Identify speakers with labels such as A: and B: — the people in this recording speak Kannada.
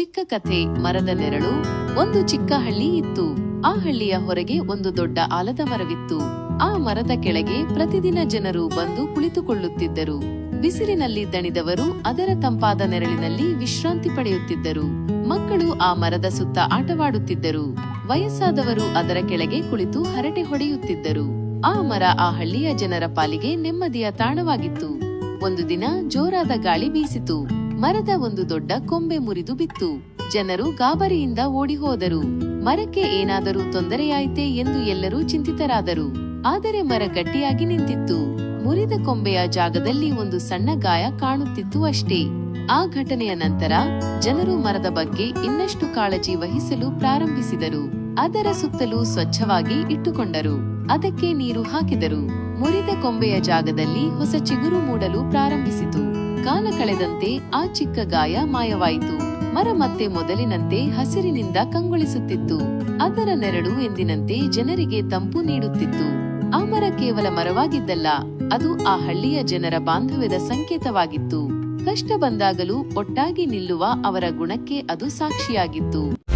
A: ಚಿಕ್ಕ ಕಥೆ. ಮರದ ನೆರಳು. ಒಂದು ಚಿಕ್ಕ ಹಳ್ಳಿ ಇತ್ತು. ಆ ಹಳ್ಳಿಯ ಹೊರಗೆ ಒಂದು ದೊಡ್ಡ ಆಲದ ಮರವಿತ್ತು. ಆ ಮರದ ಕೆಳಗೆ ಪ್ರತಿದಿನ ಜನರು ಬಂದು ಕುಳಿತುಕೊಳ್ಳುತ್ತಿದ್ದರು. ಬಿಸಿಲಿನಲ್ಲಿ ದಣಿದವರು ಅದರ ತಂಪಾದ ನೆರಳಿನಲ್ಲಿ ವಿಶ್ರಾಂತಿ ಪಡೆಯುತ್ತಿದ್ದರು. ಮಕ್ಕಳು ಆ ಮರದ ಸುತ್ತ ಆಟವಾಡುತ್ತಿದ್ದರು. ವಯಸ್ಸಾದವರು ಅದರ ಕೆಳಗೆ ಕುಳಿತು ಹರಟೆ ಹೊಡೆಯುತ್ತಿದ್ದರು. ಆ ಮರ ಆ ಹಳ್ಳಿಯ ಜನರ ಪಾಲಿಗೆ ನೆಮ್ಮದಿಯ ತಾಣವಾಗಿತ್ತು. ಒಂದು ದಿನ ಜೋರಾದ ಗಾಳಿ ಬೀಸಿತು. ಮರದ ಒಂದು ದೊಡ್ಡ ಕೊಂಬೆ ಮುರಿದು ಬಿತ್ತು. ಜನರು ಗಾಬರಿಯಿಂದ ಓಡಿ ಹೋದರು. ಮರಕ್ಕೆ ಏನಾದರೂ ತೊಂದರೆಯಾಯಿತೆ ಎಂದು ಎಲ್ಲರೂ ಚಿಂತಿತರಾದರು. ಆದರೆ ಮರ ಗಟ್ಟಿಯಾಗಿ ನಿಂತಿತ್ತು. ಮುರಿದ ಕೊಂಬೆಯ ಜಾಗದಲ್ಲಿ ಒಂದು ಸಣ್ಣ ಗಾಯ ಕಾಣುತ್ತಿತ್ತು ಅಷ್ಟೇ. ಆ ಘಟನೆಯ ನಂತರ ಜನರು ಮರದ ಬಗ್ಗೆ ಇನ್ನಷ್ಟು ಕಾಳಜಿ ವಹಿಸಲು ಪ್ರಾರಂಭಿಸಿದರು. ಅದರ ಸುತ್ತಲೂ ಸ್ವಚ್ಛವಾಗಿ ಇಟ್ಟುಕೊಂಡರು. ಅದಕ್ಕೆ ನೀರು ಹಾಕಿದರು. ಮುರಿದ ಕೊಂಬೆಯ ಜಾಗದಲ್ಲಿ ಹೊಸ ಚಿಗುರು ಮೂಡಲು ಪ್ರಾರಂಭಿಸಿತು. ಕಾಲ ಕಳೆದಂತೆ ಆ ಚಿಕ್ಕ ಗಾಯ ಮಾಯವಾಯಿತು. ಮರ ಮತ್ತೆ ಮೊದಲಿನಂತೆ ಹಸಿರಿನಿಂದ ಕಂಗೊಳಿಸುತ್ತಿತ್ತು. ಅದರ ನೆರಳು ಎಂದಿನಂತೆ ಜನರಿಗೆ ತಂಪು ನೀಡುತ್ತಿತ್ತು. ಆ ಮರ ಕೇವಲ ಮರವಾಗಿದ್ದಲ್ಲ, ಅದು ಆ ಹಳ್ಳಿಯ ಜನರ ಬಾಂಧವ್ಯದ ಸಂಕೇತವಾಗಿತ್ತು. ಕಷ್ಟ ಬಂದಾಗಲೂ ಒಟ್ಟಾಗಿ ನಿಲ್ಲುವ ಅವರ ಗುಣಕ್ಕೆ ಅದು ಸಾಕ್ಷಿಯಾಗಿತ್ತು.